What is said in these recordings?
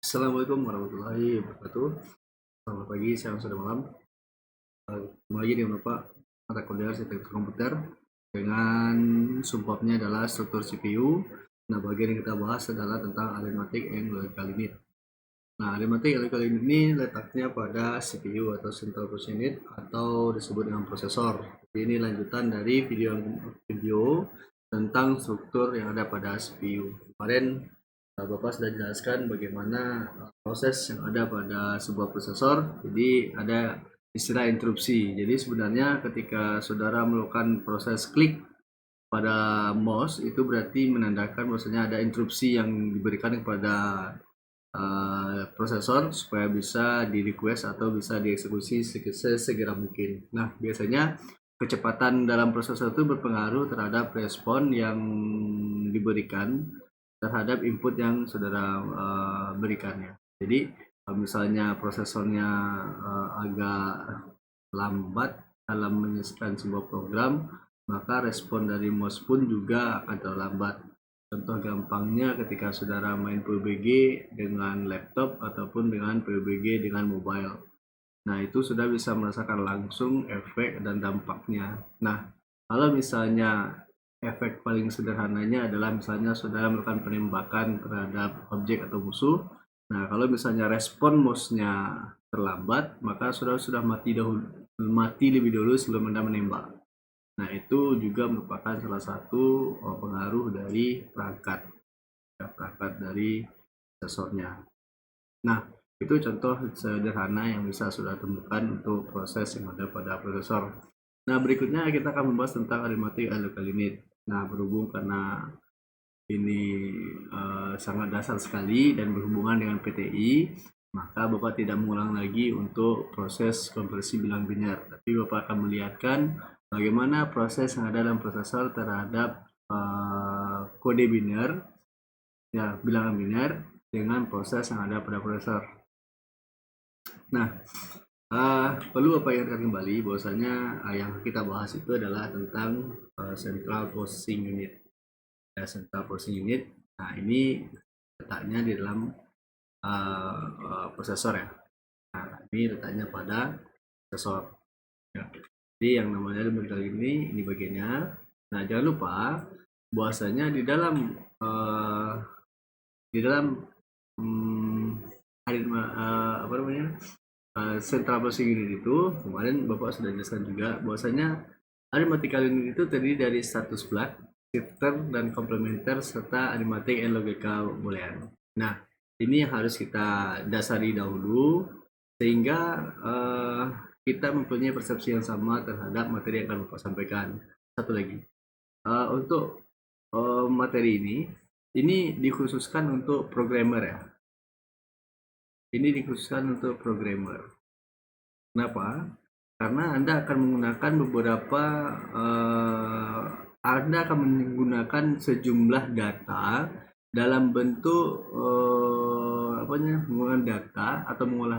Assalamualaikum warahmatullahi wabarakatuh. Selamat pagi, siang, sore, malam. Kembali lagi dengan Bapak mata kuliah arsitektur komputer dengan subbabnya adalah struktur CPU. Nah, bagian yang kita bahas adalah tentang arithmetic and logical unit. Nah, arithmetic and logical unit ini letaknya pada CPU atau central processing unit atau disebut dengan prosesor. Jadi ini lanjutan dari video tentang struktur yang ada pada CPU. Kemarin Bapak sudah jelaskan bagaimana proses yang ada pada sebuah prosesor. Jadi ada istilah interupsi. Jadi sebenarnya ketika saudara melakukan proses klik pada mouse itu berarti menandakan bahwasanya ada interupsi yang diberikan kepada prosesor supaya bisa di request atau bisa dieksekusi sesegera mungkin. Nah, biasanya kecepatan dalam prosesor itu berpengaruh terhadap respon yang diberikan terhadap input yang saudara berikannya. Jadi kalau misalnya prosesornya agak lambat dalam menyelesaikan sebuah program, maka respon dari mouse pun juga akan terlambat. Contoh gampangnya ketika saudara main PUBG dengan laptop ataupun dengan PUBG dengan mobile. Nah, itu sudah bisa merasakan langsung efek dan dampaknya. Nah, kalau misalnya efek paling sederhananya adalah misalnya saudara melakukan penembakan terhadap objek atau musuh. Nah, kalau misalnya respon mouse-nya terlambat, maka saudara sudah mati lebih dahulu sebelum Anda menembak. Nah, itu juga merupakan salah satu pengaruh dari perangkat dari prosesornya. Nah, itu contoh sederhana yang bisa sudah temukan untuk proses yang ada pada prosesor. Nah, berikutnya kita akan membahas tentang arithmetic and logical unit. Nah, berhubung karena ini sangat dasar sekali dan berhubungan dengan PTI, maka Bapak tidak mengulang lagi untuk proses konversi bilang biner. Tapi Bapak akan melihatkan bagaimana proses yang ada dalam prosesor terhadap kode biner, ya bilangan biner dengan proses yang ada pada prosesor. Nah, perlu Bapak ingatkan kembali bahwasanya yang kita bahas itu adalah tentang central processing unit. Central processing unit. Nah, ini letaknya di dalam prosesor ya. Nah, ini letaknya pada prosesor. Ya. Jadi yang namanya model ini bagiannya. Nah, jangan lupa bahwasanya di dalam apa namanya central processing unit itu kemarin Bapak sudah jelaskan juga bahwasanya arithmetical unit itu terdiri dari status flag, shifter, dan komplementer serta arithmetic and logical boolean. Nah, ini yang harus kita dasari dahulu sehingga kita mempunyai persepsi yang sama terhadap materi yang akan Bapak sampaikan. Satu lagi, untuk materi ini dikhususkan untuk programmer ya. Ini dikhususkan untuk programmer. Kenapa? Karena Anda akan menggunakan Anda akan menggunakan sejumlah data dalam bentuk mengolah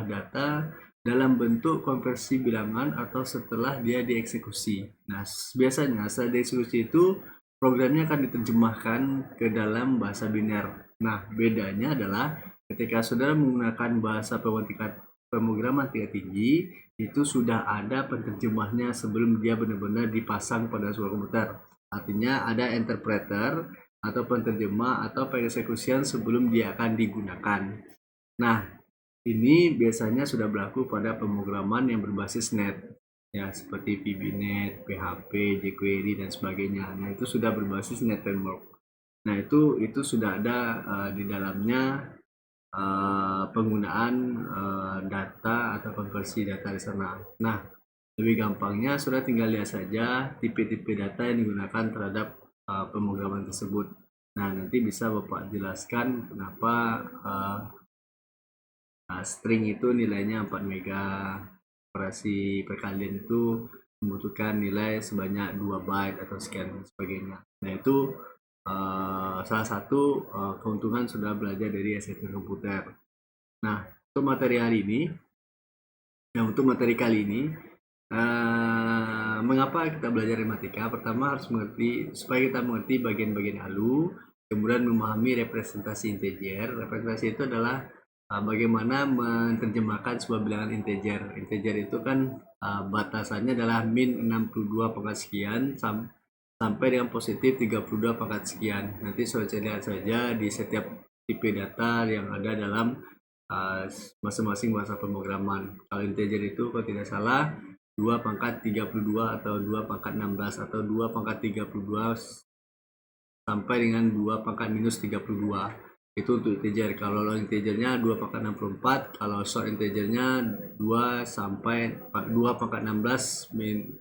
data dalam bentuk konversi bilangan atau setelah dia dieksekusi. Nah, biasanya setelah dieksekusi itu programnya akan diterjemahkan ke dalam bahasa biner. Nah, bedanya adalah ketika saudara menggunakan bahasa pemrograman tingkat tinggi, itu sudah ada penerjemahnya sebelum dia benar-benar dipasang pada sebuah komputer. Artinya ada interpreter atau penerjemah atau pengeksekusian sebelum dia akan digunakan. Nah, ini biasanya sudah berlaku pada pemrograman yang berbasis net, ya seperti VBNet, PHP, jQuery dan sebagainya. Nah, itu sudah berbasis net framework. Nah, itu sudah ada di dalamnya penggunaan data atau konversi data di sana. Nah, lebih gampangnya sudah tinggal lihat saja tipe-tipe data yang digunakan terhadap pemrograman tersebut. Nah, nanti bisa Bapak jelaskan kenapa string itu nilainya 4 mega, operasi perkalian itu membutuhkan nilai sebanyak 2 byte atau sekian sebagainya. Nah, itu salah satu keuntungan sudah belajar dari arsitektur komputer. Nah, untuk materi hari ini, untuk materi kali ini, mengapa kita belajar matematika? Pertama harus mengerti, supaya kita mengerti bagian-bagian halu, kemudian memahami representasi integer. Representasi itu adalah bagaimana menerjemahkan sebuah bilangan integer. Integer itu kan batasannya adalah min 62 pangkat sekian sampai dengan positif 32 pangkat sekian. Nanti saya lihat saja di setiap tipe data yang ada dalam masing-masing bahasa pemrograman. Kalau integer itu kalau tidak salah 2 pangkat 32 atau 2 pangkat 16 atau 2 pangkat 32 sampai dengan 2 pangkat minus 32. Itu untuk integer. Kalau long integernya 2 pangkat 64, kalau short integernya 2 sampai 2 pangkat 16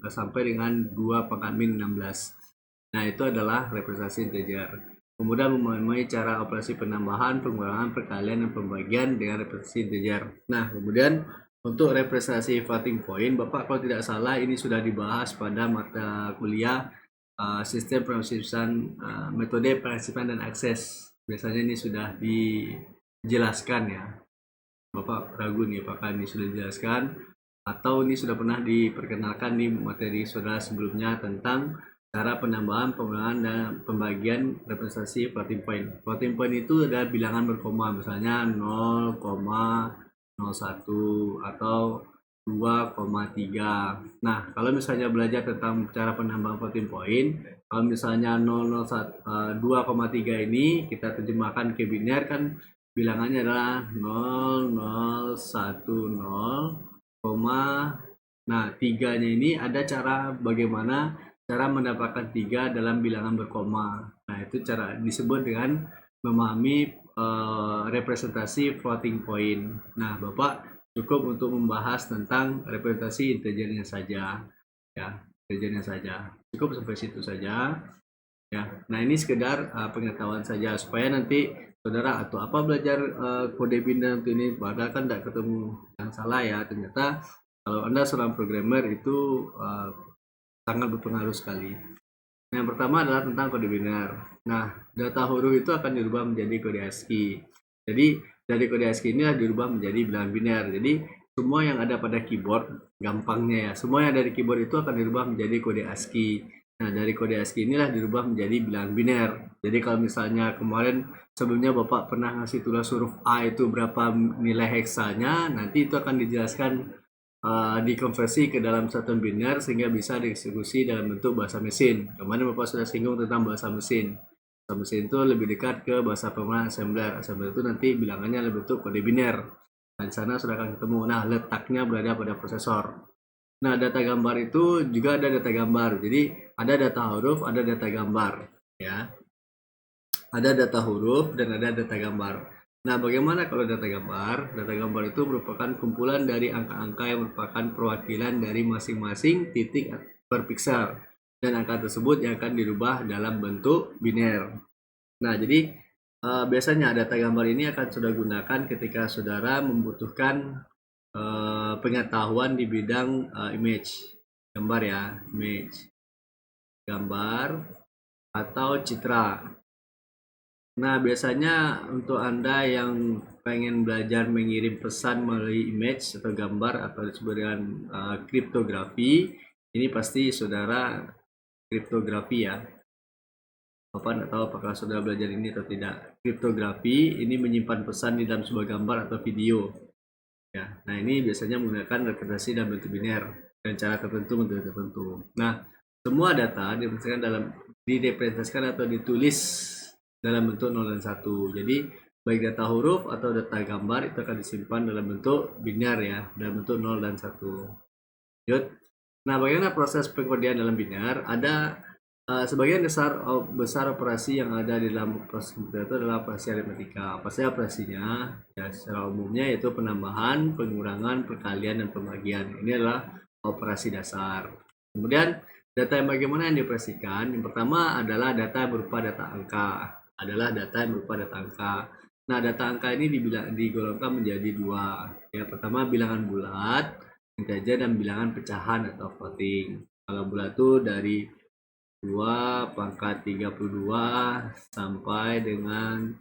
sampai dengan 2 pangkat min 16. Nah, itu adalah representasi integer. Kemudian memahami cara operasi penambahan, pengurangan, perkalian, dan pembagian dengan representasi integer. Nah, kemudian untuk representasi floating point, Bapak kalau tidak salah ini sudah dibahas pada mata kuliah sistem pengurusan metode pengarsipan dan akses. Biasanya ini sudah dijelaskan ya. Bapak ragu nih apakah ini sudah dijelaskan atau ini sudah pernah diperkenalkan di materi saudara sebelumnya tentang cara penambahan, pengurangan, dan pembagian representasi floating point. Floating point itu ada bilangan berkoma, misalnya 0,01 atau 2,3. Nah, kalau misalnya belajar tentang cara penambahan floating point, kalau misalnya 2,3 ini kita terjemahkan ke biner kan bilangannya adalah 0010, nah 3-nya ini ada cara bagaimana cara mendapatkan 3 dalam bilangan berkoma. Nah, itu cara disebut dengan memahami representasi floating point. Nah, Bapak cukup untuk membahas tentang representasi integernya saja. Ya, integernya saja. Cukup sampai situ saja. Ya. Nah, ini sekedar pengetahuan saja supaya nanti saudara atau apa belajar kode biner ini padahal kan tidak ketemu yang salah ya. Ternyata kalau Anda seorang programmer itu sangat berpengaruh sekali. Nah, yang pertama adalah tentang kode biner. Nah, data huruf itu akan dirubah menjadi kode ASCII. Jadi, dari kode ASCII inilah dirubah menjadi bilangan biner. Jadi, semua yang ada pada keyboard, gampangnya ya, semua yang ada di keyboard itu akan dirubah menjadi kode ASCII. Nah, dari kode ASCII inilah dirubah menjadi bilangan biner. Jadi, kalau misalnya kemarin sebelumnya Bapak pernah ngasih tulis huruf A itu berapa nilai heksanya, nanti itu akan dijelaskan dikonversi ke dalam satuan biner sehingga bisa dieksekusi dalam bentuk bahasa mesin. Kemarin Bapak sudah singgung tentang bahasa mesin. Bahasa mesin itu lebih dekat ke bahasa pemrograman assembler. Assembler itu nanti bilangannya dalam bentuk kode biner. Nah, di sana sudah akan ketemu. Nah, letaknya berada pada prosesor. Nah, data gambar itu juga ada data gambar. Jadi, ada data huruf, ada data gambar. Ya. Ada data huruf dan ada data gambar. Nah, bagaimana kalau data gambar? Data gambar itu merupakan kumpulan dari angka-angka yang merupakan perwakilan dari masing-masing titik per pixel. Dan angka tersebut yang akan dirubah dalam bentuk biner. Nah, jadi biasanya data gambar ini akan saudara gunakan ketika saudara membutuhkan pengetahuan di bidang image. Gambar ya, image. Gambar atau citra. Nah, biasanya untuk Anda yang pengen belajar mengirim pesan melalui image atau gambar atau disebut dengan kriptografi, ini pasti saudara kriptografi ya. Bapak tidak tahu apakah saudara belajar ini atau tidak. Kriptografi ini menyimpan pesan di dalam sebuah gambar atau video. Ya, nah ini biasanya menggunakan representasi dalam bentuk biner dan cara tertentu bentuk tertentu. Nah, semua data direpresentasikan atau ditulis dalam bentuk 0 dan 1. Jadi, baik data huruf atau data gambar itu akan disimpan dalam bentuk biner ya, dalam bentuk 0 dan 1. Nah, bagaimana proses pengkodian dalam biner? Ada sebagian besar operasi yang ada di dalam proses komputer itu adalah operasi aritmetika. Apa saja operasinya? Ya, secara umumnya yaitu penambahan, pengurangan, perkalian, dan pembagian. Ini adalah operasi dasar. Kemudian data yang bagaimana yang dioperasikan? Yang pertama adalah data berupa data angka. Nah, data angka ini digolongkan menjadi dua. Yang pertama bilangan bulat, integer, dan bilangan pecahan atau floating. Kalau bulat itu dari 2 pangkat 32 sampai dengan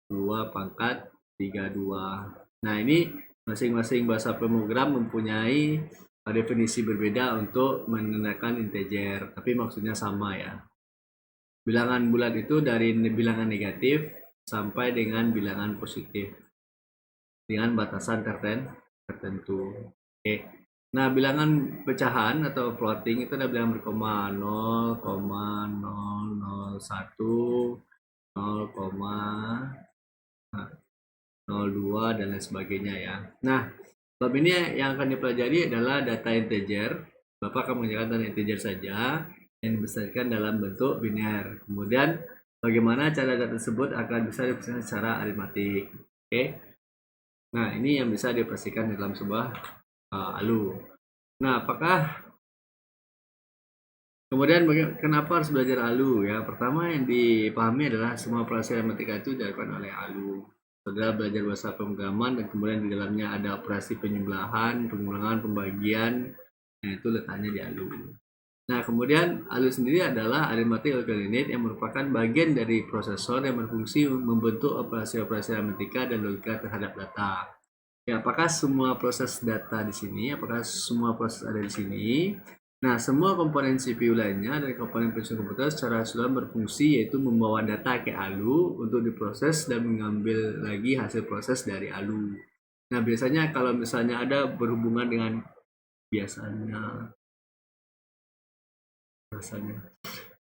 2 pangkat 32. Nah, ini masing-masing bahasa pemrogram mempunyai definisi berbeda untuk menandakan integer, tapi maksudnya sama ya. Bilangan bulat itu dari bilangan negatif sampai dengan bilangan positif. dengan batasan tertentu. Oke. Nah, bilangan pecahan atau floating itu ada bilangan berkoma 0,001, 0,02 dan lain sebagainya ya. Nah, bab ini yang akan dipelajari adalah data integer. Bapak akan mengerjakan data integer saja yang dibesarkan dalam bentuk biner. Kemudian bagaimana cara data tersebut akan bisa dibesarkan secara aritmatik. Oke. Nah, ini yang bisa dioperasikan dalam sebuah ALU. Nah, kemudian kenapa harus belajar ALU ya? Pertama yang dipahami adalah semua operasi aritmatika itu dilakukan oleh ALU. Saudara belajar bahasa pemrograman dan kemudian di dalamnya ada operasi penjumlahan, pengulangan, pembagian. Nah, itu letaknya di ALU. Nah, kemudian ALU sendiri adalah Arithmetic Logical Unit yang merupakan bagian dari prosesor yang berfungsi membentuk operasi-operasi aritmatika dan logika terhadap data. Ya, apakah semua proses data di sini? Apakah semua proses ada di sini? Nah, semua komponen CPU lainnya dari komponen proses komputer secara keseluruhan berfungsi yaitu membawa data ke ALU untuk diproses dan mengambil lagi hasil proses dari ALU. Nah, biasanya kalau misalnya ada berhubungan dengan biasanya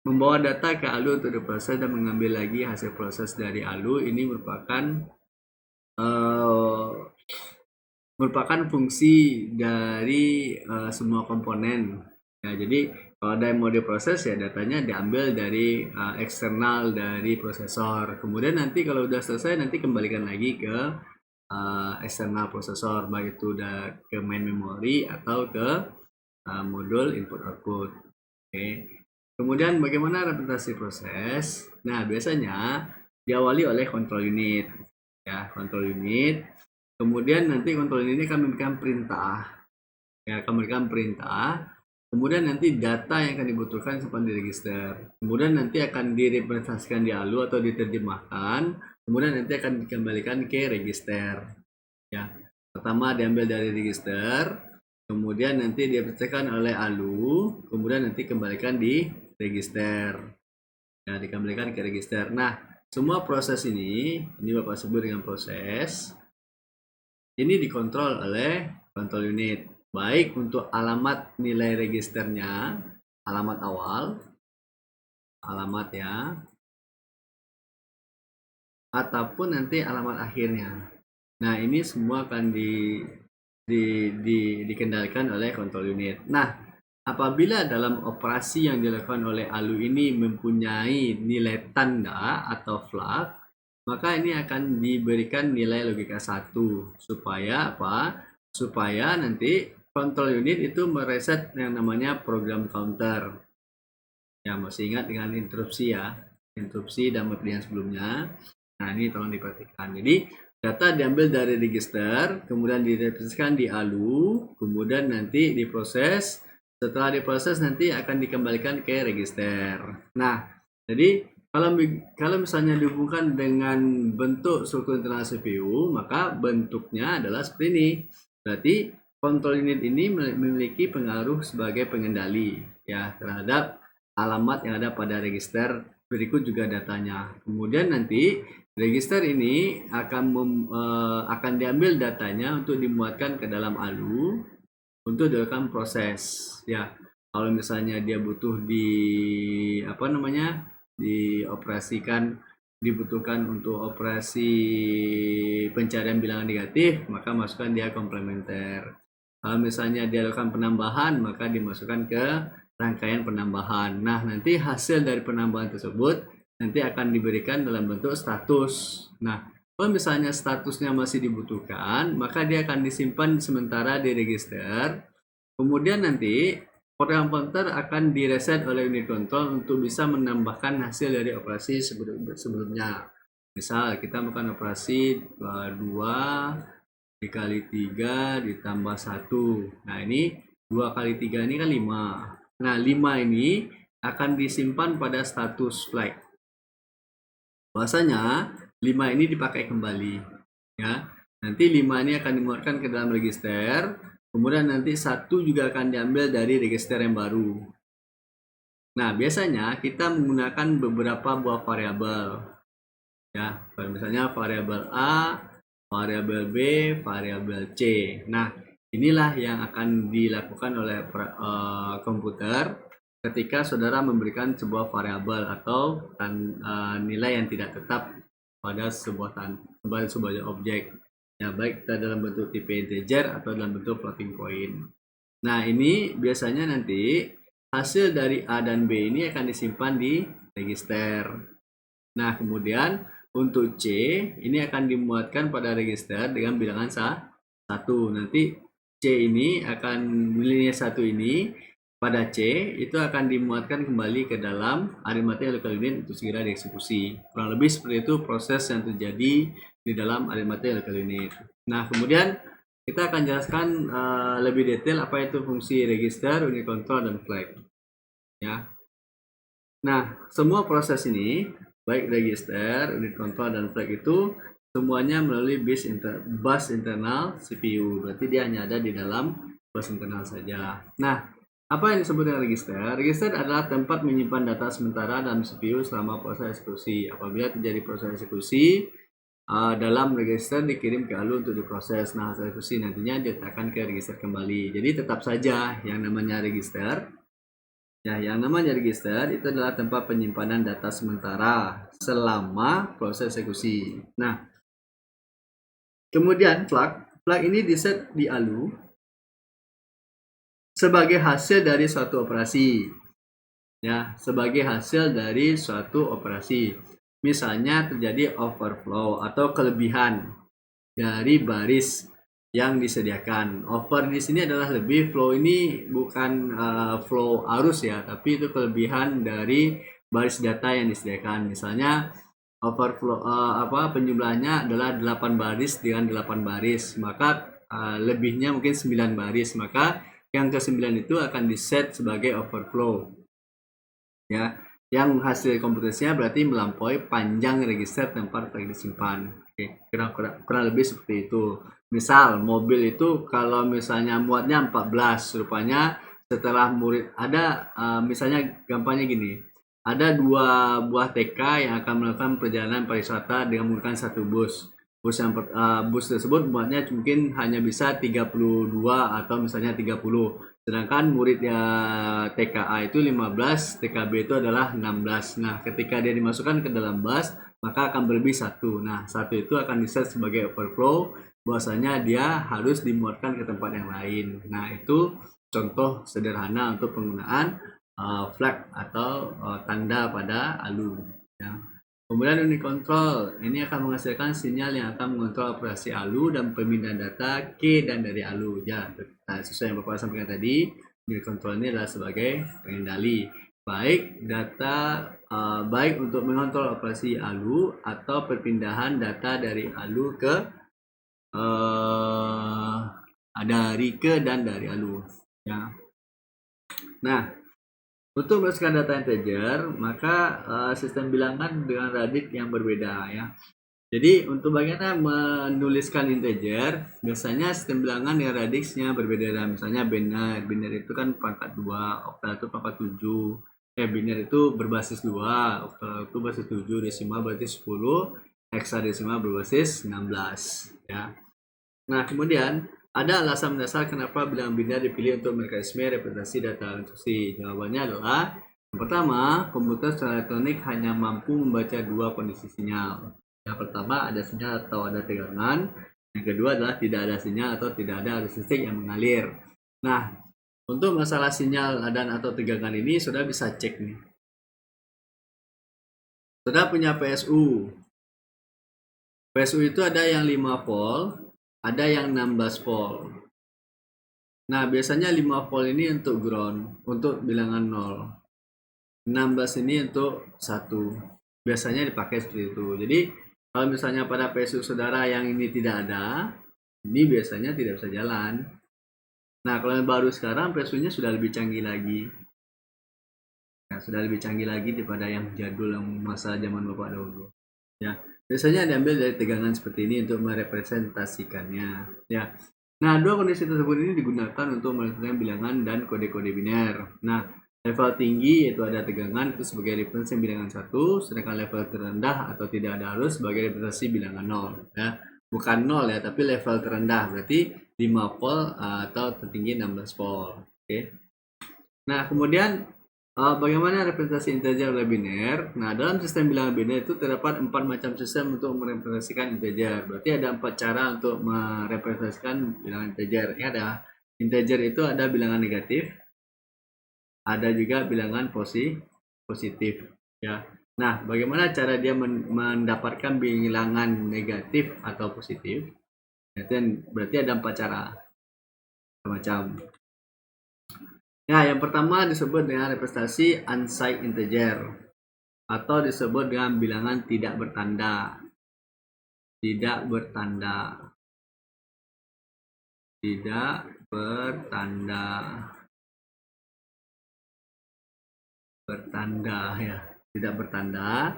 membawa data ke ALU untuk diproses dan mengambil lagi hasil proses dari ALU ini merupakan fungsi dari semua komponen. Ya, jadi kalau ada yang mau diproses ya datanya diambil dari eksternal dari prosesor. Kemudian nanti kalau udah selesai nanti kembalikan lagi ke eksternal prosesor, baik itu udah ke main memory atau ke modul input output. Oke. Kemudian bagaimana representasi proses? Nah, biasanya diawali oleh control unit. Ya, control unit. Kemudian nanti control unit akan memberikan perintah. Ya, akan memberikan perintah. Kemudian nanti data yang akan dibutuhkan simpan di register. Kemudian nanti akan direpresentasikan di ALU atau diterjemahkan. Kemudian nanti akan dikembalikan ke register. Ya, pertama diambil dari register. Kemudian nanti direpresentasikan oleh ALU. Kemudian nanti kembalikan di register. Ya, dikembalikan ke register. Nah, semua proses ini Bapak sebut dengan proses. Ini dikontrol oleh control unit. Baik untuk alamat nilai registernya, alamat awal, alamat ya, ataupun nanti alamat akhirnya. Nah, ini semua akan dikendalikan oleh control unit. Nah, apabila dalam operasi yang dilakukan oleh ALU ini mempunyai nilai tanda atau flag, maka ini akan diberikan nilai logika 1 supaya apa? Supaya nanti control unit itu mereset yang namanya program counter. Ya, masih ingat dengan interupsi ya. Interupsi dan materi yang sebelumnya. Nah, ini tolong diperhatikan. Jadi, data diambil dari register, kemudian direpresentasikan di ALU, kemudian nanti diproses. Setelah diproses nanti akan dikembalikan ke register. Nah, jadi kalau misalnya dihubungkan dengan bentuk struktur internal CPU, maka bentuknya adalah seperti ini. Berarti control unit ini memiliki pengaruh sebagai pengendali ya terhadap alamat yang ada pada register. Berikut juga datanya. Kemudian nanti register ini akan diambil datanya untuk dimuatkan ke dalam ALU untuk dilakukan proses ya. Kalau misalnya dia butuh dibutuhkan untuk operasi pencarian bilangan negatif, maka masukkan dia komplementer. Kalau misalnya dia lakukan penambahan, maka dimasukkan ke rangkaian penambahan. Nah, nanti hasil dari penambahan tersebut nanti akan diberikan dalam bentuk status. Nah, kalau misalnya statusnya masih dibutuhkan, maka dia akan disimpan sementara di register. Kemudian nanti program counter akan direset oleh unit control untuk bisa menambahkan hasil dari operasi sebelumnya. Misal kita melakukan operasi 2 dikali 3 ditambah 1. Nah, ini 2 kali 3 ini kan 5. Nah, 5 ini akan disimpan pada status flag. Bahwasanya 5 ini dipakai kembali. Ya. Nanti 5 ini akan dimuatkan ke dalam register. Kemudian nanti 1 juga akan diambil dari register yang baru. Nah, biasanya kita menggunakan beberapa buah variabel. Ya, misalnya variabel A variabel B, variabel C. Nah, inilah yang akan dilakukan oleh komputer ketika saudara memberikan sebuah variabel atau nilai yang tidak tetap pada sebuah objek. Ya, baik dalam bentuk tipe integer atau dalam bentuk floating point. Nah, ini biasanya nanti hasil dari A dan B ini akan disimpan di register. Nah, kemudian untuk C ini akan dimuatkan pada register dengan bilangan 1. Nanti C ini akan nilainya 1 ini pada C itu akan dimuatkan kembali ke dalam arithmetic local unit untuk segera dieksekusi. Kurang lebih seperti itu proses yang terjadi di dalam arithmetic local unit. Nah, kemudian kita akan jelaskan lebih detail apa itu fungsi register, unit control, dan flag. Ya. Nah, semua proses ini baik register, unit control, dan flag itu semuanya melalui bus internal CPU. Berarti dia hanya ada di dalam bus internal saja. Nah, apa yang disebut dengan register? Register adalah tempat menyimpan data sementara dalam CPU selama proses eksekusi. Apabila terjadi proses eksekusi, dalam register dikirim ke ALU untuk diproses. Nah, hasil eksekusi nantinya diletakkan ke register kembali. Jadi tetap saja yang namanya register. Ya, yang namanya register itu adalah tempat penyimpanan data sementara selama proses eksekusi. Nah, kemudian flag ini diset di ALU sebagai hasil dari suatu operasi. Ya, sebagai hasil dari suatu operasi. Misalnya terjadi overflow atau kelebihan dari baris yang disediakan. Over di sini adalah lebih, flow ini bukan flow arus ya, tapi itu kelebihan dari baris data yang disediakan. Misalnya overflow penjumlahnya adalah 8 baris dengan 8 baris, maka lebihnya mungkin 9 baris, maka yang ke-9 itu akan diset sebagai overflow. Ya, yang hasil komputasinya berarti melampaui panjang register tempat flag disimpan. Oke, kurang lebih seperti itu. Misal mobil itu kalau misalnya muatnya 14, rupanya setelah murid ada misalnya gampangnya gini. Ada 2 buah TK yang akan melakukan perjalanan pariwisata dengan menggunakan 1 bus. Bus tersebut muatnya mungkin hanya bisa 32 atau misalnya 30. Sedangkan murid TKA itu 15, TKB itu adalah 16. Nah, ketika dia dimasukkan ke dalam bus, maka akan berlebih 1. Nah, 1 itu akan diset sebagai overflow, bahwasanya dia harus dimuatkan ke tempat yang lain. Nah, itu contoh sederhana untuk penggunaan flag atau tanda pada ALU. Ya. Kemudian unit control ini akan menghasilkan sinyal yang akan mengontrol operasi ALU dan pemindahan data ke dan dari ALU. Ya, sesuai yang Bapak sampaikan tadi, unit control ini adalah sebagai pengendali baik data baik untuk mengontrol operasi ALU atau perpindahan data dari ALU ke dari ke dan dari ALU. Ya. Nah, untuk berdasarkan data integer, maka sistem bilangan dengan radix yang berbeda ya. Jadi untuk bagaimana menuliskan integer, biasanya sistem bilangan dengan radixnya berbeda. Misalnya biner itu kan pangkat 2, oktal itu pangkat 7. Biner itu berbasis 2, oktal itu berbasis 7, desimal berbasis 10, heksadesimal berbasis 16 ya. Nah, kemudian ada alasan mendasar kenapa bilangan biner dipilih untuk mekanisme representasi data instruksi. Jawabannya adalah yang pertama, komputer secara elektronik hanya mampu membaca 2 kondisi sinyal. Yang pertama ada sinyal atau ada tegangan. Yang kedua adalah tidak ada sinyal atau tidak ada arus listrik yang mengalir. Nah, untuk masalah sinyal dan atau tegangan ini sudah bisa cek nih. Sudah punya PSU. PSU itu ada yang 5 volt, ada yang 16 volt. Nah, biasanya 5 volt ini untuk ground, untuk bilangan 0. 16 ini untuk 1. Biasanya dipakai seperti itu. Jadi, kalau misalnya pada PSU saudara yang ini tidak ada, ini biasanya tidak bisa jalan. Nah, kalau yang baru sekarang PSU-nya sudah lebih canggih lagi. Ya, sudah lebih canggih lagi daripada yang jadul yang masa zaman Bapak dahulu. Ya, biasanya diambil dari tegangan seperti ini untuk merepresentasikannya. Ya. Nah, 2 kondisi tersebut ini digunakan untuk menentukan bilangan dan kode-kode biner. Nah, level tinggi yaitu ada tegangan itu sebagai representasi bilangan 1, sedangkan level terendah atau tidak ada arus sebagai representasi bilangan 0. Ya. bukan 0 ya, tapi level terendah, berarti 5 volt atau tertinggi 16 volt. Oke. Nah, kemudian bagaimana representasi integer oleh biner? Nah, dalam sistem bilangan biner itu terdapat 4 macam sistem untuk merepresentasikan integer. Berarti ada 4 cara untuk merepresentasikan bilangan integer. Ini ada integer itu ada bilangan negatif, ada juga bilangan positif, ya. Nah, bagaimana cara dia mendapatkan bilangan negatif atau positif? Berarti ada 4 cara macam. Nah, yang pertama disebut dengan representasi unsigned integer atau disebut dengan bilangan tidak bertanda. Tidak bertanda. Tidak bertanda. Bertanda ya, tidak bertanda.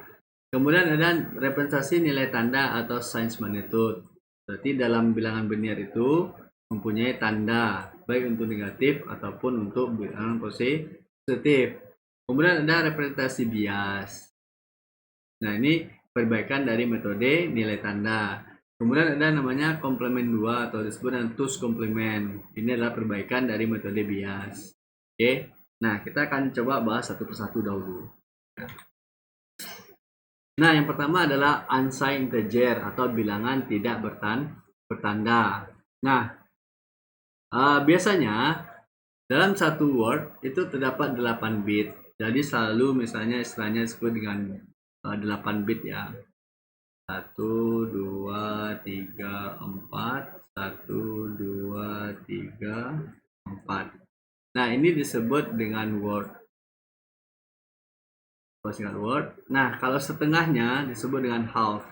Kemudian ada representasi nilai tanda atau signs magnitude. Berarti dalam bilangan biner itu mempunyai tanda baik untuk negatif ataupun untuk bilangan positif. Kemudian ada representasi bias. Nah, ini perbaikan dari metode nilai tanda. Kemudian ada namanya komplement 2 atau disebut dengan twos komplement. Ini adalah perbaikan dari metode bias. Oke. Nah, kita akan coba bahas satu persatu dahulu. Nah, yang pertama adalah unsigned integer atau bilangan tidak bertanda. Nah, biasanya dalam satu word itu terdapat 8 bit. Jadi selalu misalnya istilahnya disebut dengan 8 bit ya. 1, 2, 3, 4. 1, 2, 3, 4. Nah, ini disebut dengan word. Nah, kalau setengahnya disebut dengan half.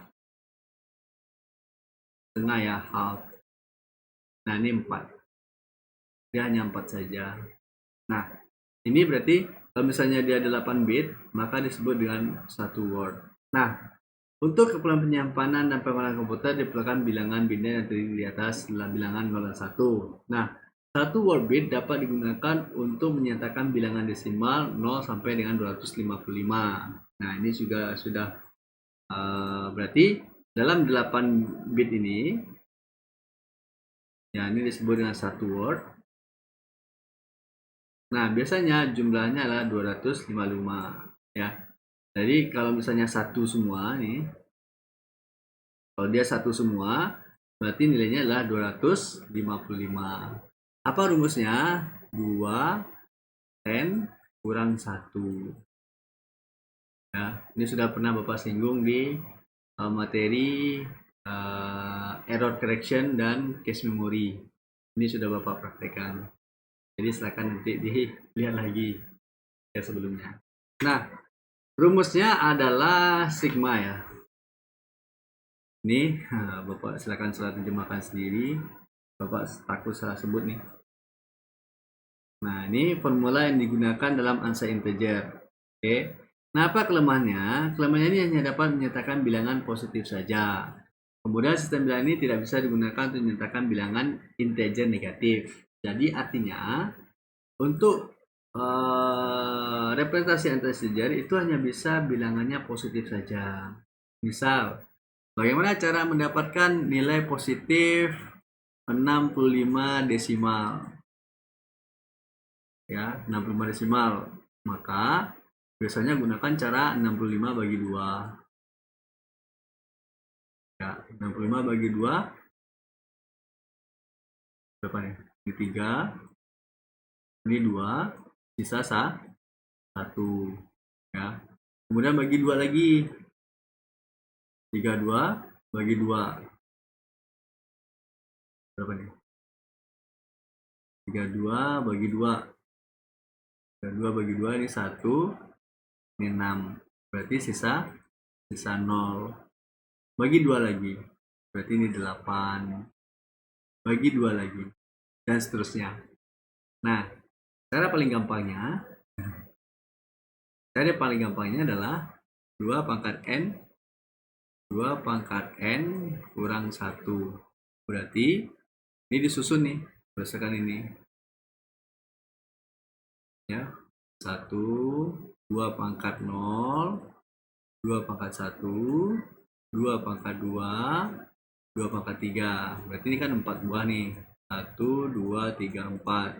Setengah ya, half. Nah, ini 4. Dia hanya 4 saja. Nah, ini berarti kalau misalnya dia 8 bit, maka disebut dengan satu word. Nah, untuk keperluan penyimpanan dan pengolahan komputer diperlukan bilangan biner yang terdiri di atas adalah bilangan 0 dan 1. Nah, satu word bit dapat digunakan untuk menyatakan bilangan desimal 0 sampai dengan 255. Nah, ini juga sudah berarti dalam 8 bit ini, ya ini disebut dengan satu word. Nah, biasanya jumlahnya adalah 255 ya. Jadi kalau misalnya satu semua nih, kalau dia satu semua, berarti nilainya adalah 255. Apa rumusnya? 2 10 kurang 1. Ya, ini sudah pernah Bapak singgung di materi error correction dan cache memory. Ini sudah Bapak praktekkan. Jadi silakan nanti dilihat lagi ya sebelumnya. Nah, rumusnya adalah sigma ya. Ini Bapak silakan salah terjemahkan sendiri. Bapak takut salah sebut nih. Nah, ini formula yang digunakan dalam unsigned integer. Oke. Nah, apa kelemahannya? Kelemahannya ini hanya dapat menyatakan bilangan positif saja. Kemudian sistem bilangan ini tidak bisa digunakan untuk menyatakan bilangan integer negatif. Jadi artinya untuk representasi integer itu hanya bisa bilangannya positif saja. Misal, bagaimana cara mendapatkan nilai positif 65 desimal? Ya, 65 desimal. Maka biasanya gunakan cara 65 bagi 2. Ya, 65 bagi 2 berapa nih? Ini 3, ini 2, sisa 1. Ya. Kemudian bagi 2 lagi. 32 bagi 2. Berapa nih? 32 bagi 2. 32 bagi 2 ini 1, ini 6. Berarti sisa 0. Bagi 2 lagi. Berarti ini 8. Bagi 2 lagi. Dan seterusnya. Nah, cara paling gampangnya adalah 2 pangkat n 2 pangkat n kurang 1. Berarti ini disusun nih berdasarkan ini. Ya. 1, 2 pangkat 0, 2 pangkat 1, 2 pangkat 2, 2 pangkat 3. Berarti ini kan 4 buah nih. 1, 2, 3, 4.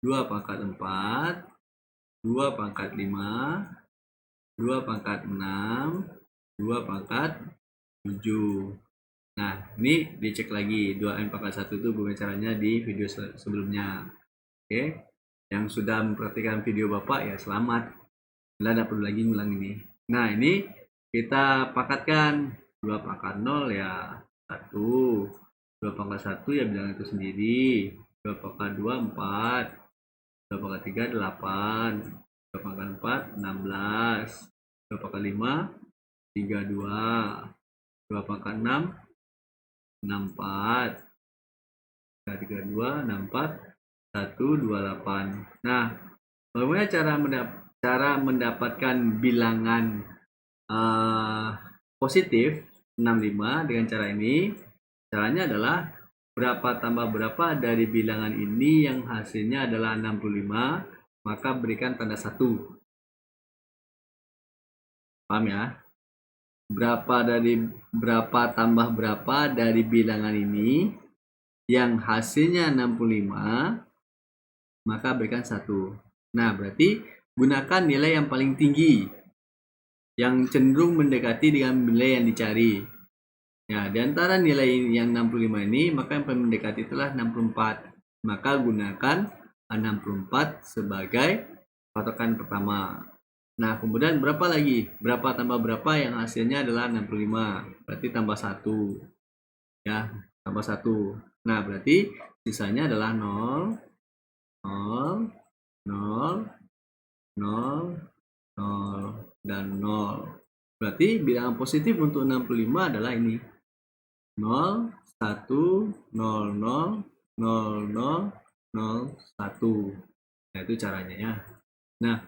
2 pangkat 4, 2 pangkat 5, 2 pangkat 6, 2 pangkat 7. Nah, ini dicek lagi. 2N pangkat 1 itu bagaimana caranya di video sebelumnya. Oke. Yang sudah memperhatikan video Bapak ya selamat. Anda tidak perlu lagi ngulang ini. Nah, ini kita pangkatkan. 2 pangkat 0 ya 1. 2 pangkat 1 ya bilangan itu sendiri. 2 pangkat 2 4. 2 pangkat 3 8. 2 pangkat 4 16. 2 pangkat 5 32. 2 pangkat 6 64. 32 64 128. Nah, bagaimana cara mendapatkan bilangan positif 65 dengan cara ini? Caranya adalah berapa tambah berapa dari bilangan ini yang hasilnya adalah 65, maka berikan tanda 1. Paham ya? Berapa tambah berapa dari bilangan ini yang hasilnya 65, maka berikan 1. Nah, berarti gunakan nilai yang paling tinggi, yang cenderung mendekati dengan nilai yang dicari. Ya, di antara nilai yang 65 ini, maka yang paling mendekati itulah 64. Maka gunakan 64 sebagai patokan pertama. Nah, kemudian berapa lagi? Berapa tambah berapa yang hasilnya adalah 65. Berarti tambah 1. Ya, tambah 1. Nah, berarti sisanya adalah 0, 0, 0, 0, 0, dan 0. Berarti bilangan positif untuk 65 adalah ini. 0, 1, 0, 0, 0, 0, 0, 1. Nah, itu caranya ya. Nah,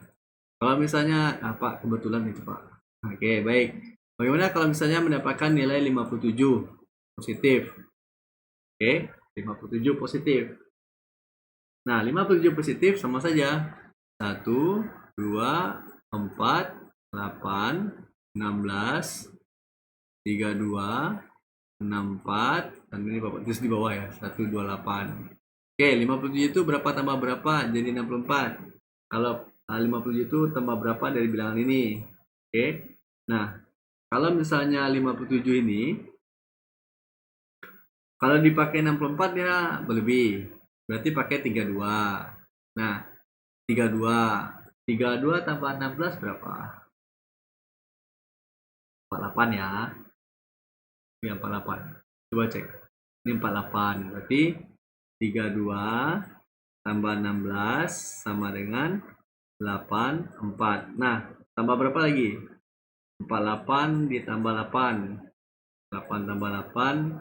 kalau misalnya Pak kebetulan itu Pak. Oke, baik. Bagaimana kalau misalnya mendapatkan nilai 57 positif? Oke, 57 positif. Nah, 57 positif sama saja. 1, 2, 4, 8, 16, 32, 64, dan ini Bapak tulis di bawah ya, 128. Oke, 57 itu berapa tambah berapa? Jadi 64. Kalau 57 itu tambah berapa dari bilangan ini? Oke. Nah, kalau misalnya 57 ini, kalau dipakai 64 dia berlebih. Berarti pakai 32. Nah, 32. 32 tambah 16 berapa? 48 ya. Ya, 48. Coba cek. Ini 48. Berarti 32 tambah 16 sama dengan 84. Nah, tambah berapa lagi? 48 ditambah 8. 8 tambah 8,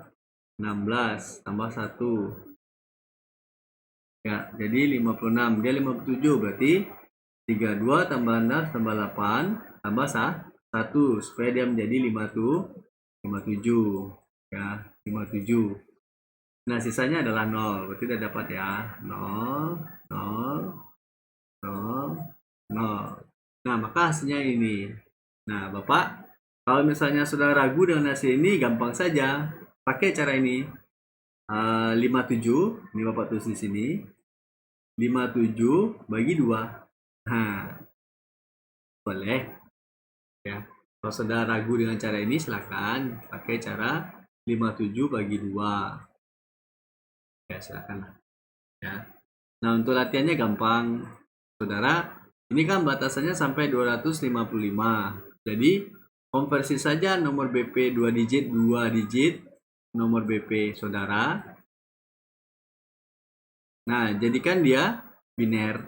16. Tambah 1. Ya, jadi 56. Dia 57. Berarti 32 tambah 6 tambah 8 tambah 1. Supaya dia menjadi 57. Ya, 57. Nah, sisanya adalah 0. Berarti udah dapat ya. 0, 0, 0, 0. Nah, maka hasilnya ini. Nah, Bapak, kalau misalnya sudah ragu dengan hasil ini, gampang saja. Pakai cara ini. 57, ini Bapak tulis di sini. 57 bagi 2. Nah, boleh. Ya. Kalau sudah ragu dengan cara ini, silakan pakai cara 57 bagi 2. Ya, silakan. Ya. Nah, untuk latihannya gampang. Saudara, ini kan batasannya sampai 255. Jadi, konversi saja nomor BP 2 digit, nomor BP saudara. Nah, jadikan dia biner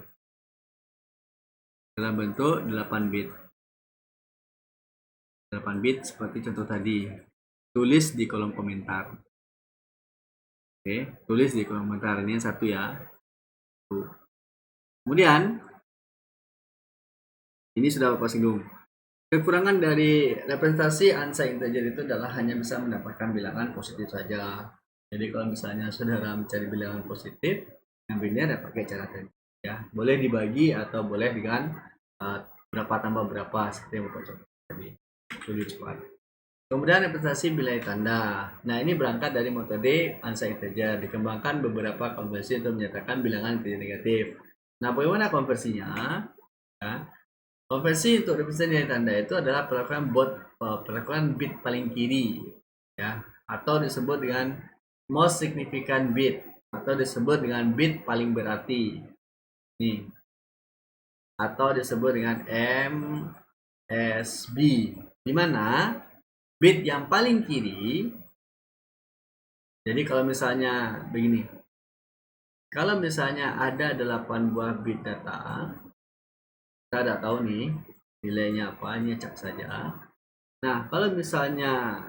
dalam bentuk 8 bit. 8 bit seperti contoh tadi. Tulis di kolom komentar. Oke, tulis di kolom komentar. Ini yang satu ya. Kemudian, ini sudah Bapak singgung. Kekurangan dari representasi unsigned integer itu adalah hanya bisa mendapatkan bilangan positif saja. Jadi kalau misalnya saudara mencari bilangan positif, yang biner ya pakai cara tadi. Ya, boleh dibagi atau boleh dengan berapa tambah berapa seperti yang Bapak coba tadi. Lebih cepat. Kemudian representasi nilai tanda. Nah, ini berangkat dari metode ANSA integer, dikembangkan beberapa konversi untuk menyatakan bilangan integer negatif. Nah, bagaimana konversinya? Ya, konversi untuk representasi nilai tanda itu adalah perlakuan bit paling kiri, ya, atau disebut dengan most significant bit, atau disebut dengan bit paling berarti. Nih, atau disebut dengan MSB, di mana bit yang paling kiri. Jadi kalau misalnya begini, kalau misalnya ada 8 buah bit data, kita tidak tahu nih nilainya apa, ini acak saja. Nah, kalau misalnya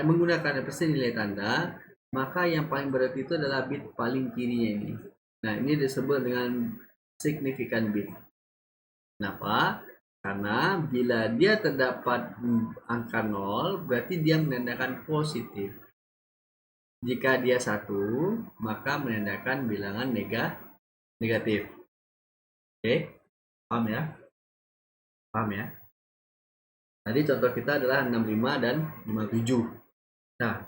menggunakan representasi nilai tanda, maka yang paling berarti itu adalah bit paling kirinya ini. Nah, ini disebut dengan significant bit. Kenapa? Karena bila dia terdapat angka 0, berarti dia menandakan positif. Jika dia 1, maka menandakan bilangan negatif. Oke, paham ya? Paham ya? Tadi contoh kita adalah 65 dan 57. Nah,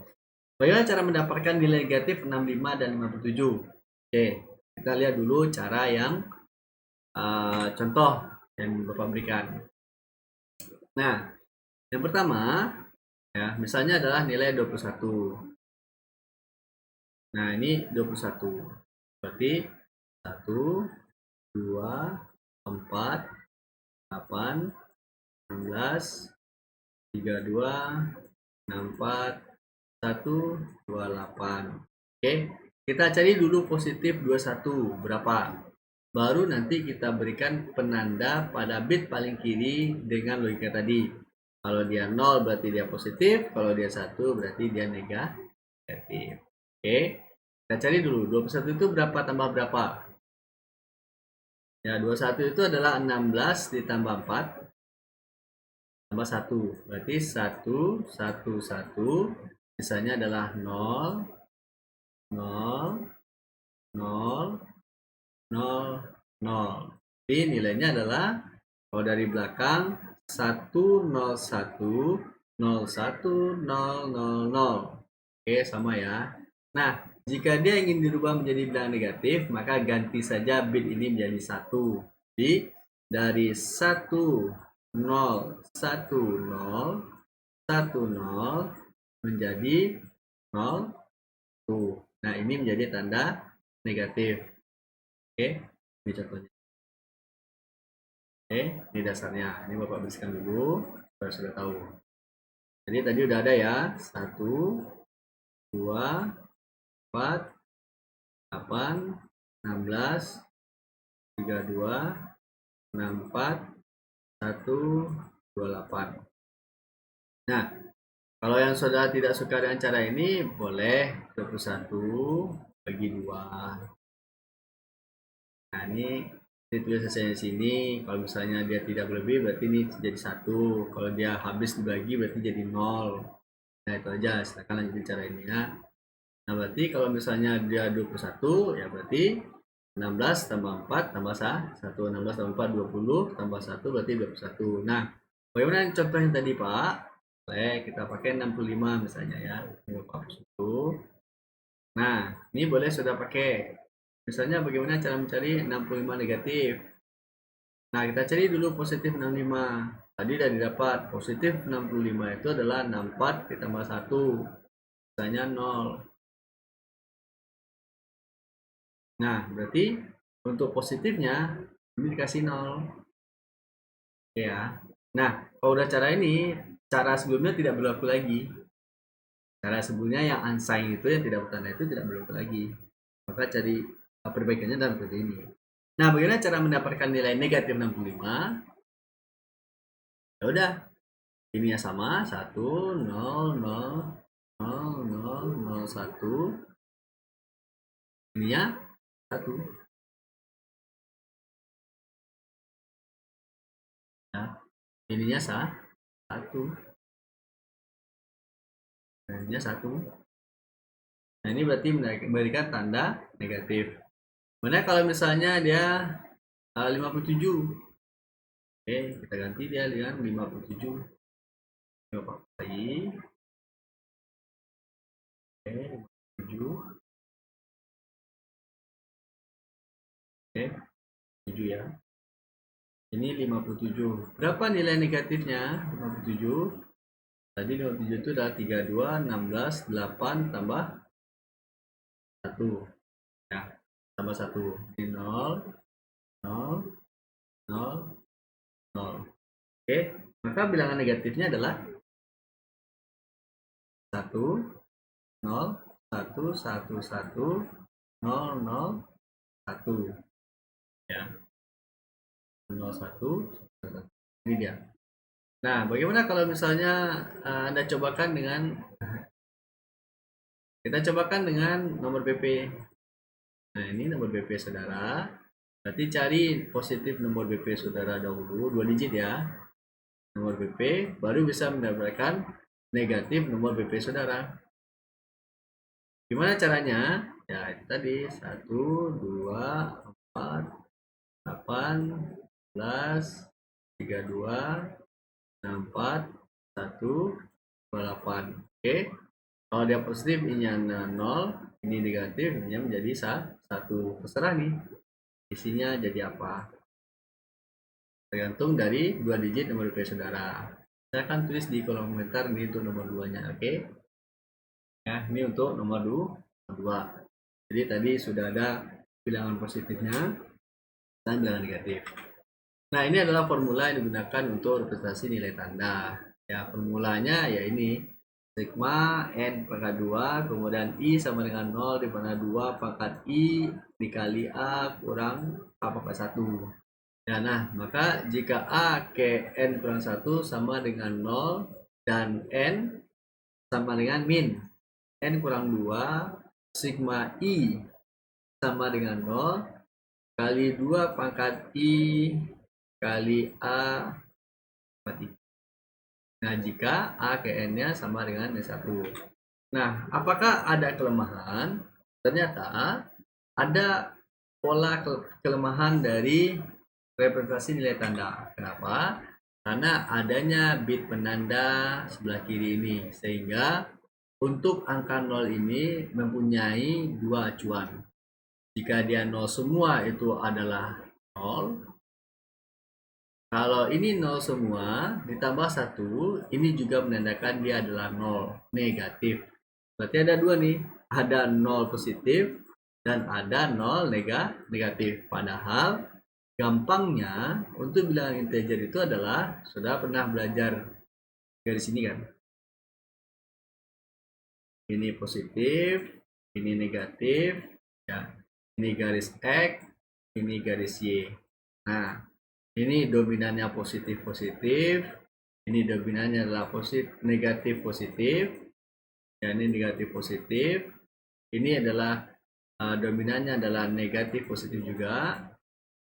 bagaimana cara mendapatkan nilai negatif 65 dan 57? Oke, kita lihat dulu cara yang contoh yang Bapak berikan. Nah, yang pertama, ya, misalnya adalah nilai 21. Nah, ini 21. Berarti 1, 2, 4, 8, 16, 32, 64, 1, 28. Oke, kita cari dulu positif 21 berapa. Baru nanti kita berikan penanda pada bit paling kiri dengan logika tadi. Kalau dia 0 berarti dia positif, kalau dia 1 berarti dia negatif. Oke, kita cari dulu 21 itu berapa tambah berapa? Ya, 21 itu adalah 16 ditambah 4 tambah 1. Berarti 1, 1, 1. Sisanya adalah 0, 0, 0, 0, 0. Jadi nilainya adalah, kalau dari belakang, 1, 0, 1, 0, 1, 0, 0, 0. Oke, sama ya. Nah, jika dia ingin dirubah menjadi bilangan negatif, maka ganti saja bit ini menjadi 1. Jadi, dari 1, 0, 1, 0, 1, 0 menjadi 0, 1. Nah, ini menjadi tanda negatif. Oke, ini contohnya. Oke, ini dasarnya. Ini Bapak bersihkan dulu, supaya sudah tahu. Jadi tadi udah ada ya, 1, 2, 4, 8, 16, 32, 64, 1, 28. Nah, kalau yang saudara tidak suka dengan cara ini, boleh 21 bagi 2. Nah, ini ditulis hasilnya di sini. Kalau misalnya dia tidak berlebih, berarti ini jadi 1. Kalau dia habis dibagi, berarti jadi 0. Nah, itu aja. Silakan lanjutin cara ini ya. Nah, berarti kalau misalnya dia 21, ya berarti 16 tambah 4 tambah 1. 16 tambah 4, 20. Tambah 1 berarti 21. Nah, bagaimana contoh yang tadi, Pak? Boleh kita pakai 65 misalnya ya. Ini Bapak hapus itu. Nah, ini boleh sudah pakai. Misalnya bagaimana cara mencari 65 negatif? Nah, kita cari dulu positif 65. Tadi sudah didapat. Positif 65 itu adalah 64 ditambah 1. Misalnya 0. Nah, berarti untuk positifnya ini dikasih 0. Oke ya. Nah, kalau udah cara ini, cara sebelumnya tidak berlaku lagi. Cara sebelumnya yang unsigned itu, yang tidak bertanda itu tidak berlaku lagi. Maka cari perbaikannya dalam metode ini. Nah, bagaimana cara mendapatkan nilai negatif 65? Ya udah, ininya sama, 1, 0, 0, 0, 0, 0, 1. Ininya 1. Nah, ininya 1. Nah, ininya 1. Nah, ini berarti memberikan tanda negatif. Mana kalau misalnya dia 57. Oke, kita ganti dia dengan 57. Coba lagi. Oke, 7. Oke, 7 ya. Ini 57. Berapa nilai negatifnya? 57. Tadi 57 itu adalah 32, 16, 8 tambah 1. Ya, tambah 1. Ini 0, 0, 0, 0. Oke, maka bilangan negatifnya adalah 1, 0, 1, 1, 1, 0, 0, 1. Ya, 0, 1. Ini dia. Nah, bagaimana kalau misalnya Anda cobakan dengan kita cobakan dengan nomor BP. Nah, ini nomor BP saudara. Berarti cari positif nomor BP saudara dahulu, 2 digit ya. Nomor BP, baru bisa mendapatkan negatif nomor BP saudara. Gimana caranya? Ya, itu tadi 1, 2, 4, 8, 11, 32, 64, 1, 28. Oke. Kalau dia positif, ini 0, ini negatif, ini menjadi 1. Terserah nih, isinya jadi apa. Tergantung dari 2 digit nomor BP saudara. Saya akan tulis di kolom komentar ini untuk nomor 2-nya, oke? Ya, ini untuk nomor 2. Jadi tadi sudah ada bilangan positifnya dan bilangan negatif. Nah, ini adalah formula yang digunakan untuk representasi nilai tanda. Ya, formulanya ya ini. Sigma N pangkat 2, kemudian I sama dengan 0 di pangkat 2 pangkat I dikali A kurang A pangkat 1. Ya, nah, maka jika A ke N kurang 1 sama dengan 0 dan N sama dengan min N kurang 2, sigma I sama dengan 0 kali 2 pangkat I kali A pangkat I. Nah, jika A ke N-nya sama dengan N1. Nah, apakah ada kelemahan? Ternyata ada pola kelemahan dari representasi nilai tanda. Kenapa? Karena adanya bit penanda sebelah kiri ini. Sehingga untuk angka 0 ini mempunyai 2 acuan. Jika dia 0 semua itu adalah 0. Kalau ini 0 semua ditambah 1, ini juga menandakan dia adalah 0 negatif. Berarti ada 2 nih, ada 0 positif dan ada 0 negatif. Padahal gampangnya untuk bilangan integer itu adalah sudah pernah belajar garis ini kan. Ini positif, ini negatif, ya. Ini garis X, ini garis Y. Nah, ini dominannya positif-positif, ini dominannya adalah negatif positif, ya ini negatif positif, ini adalah dominannya adalah negatif positif juga,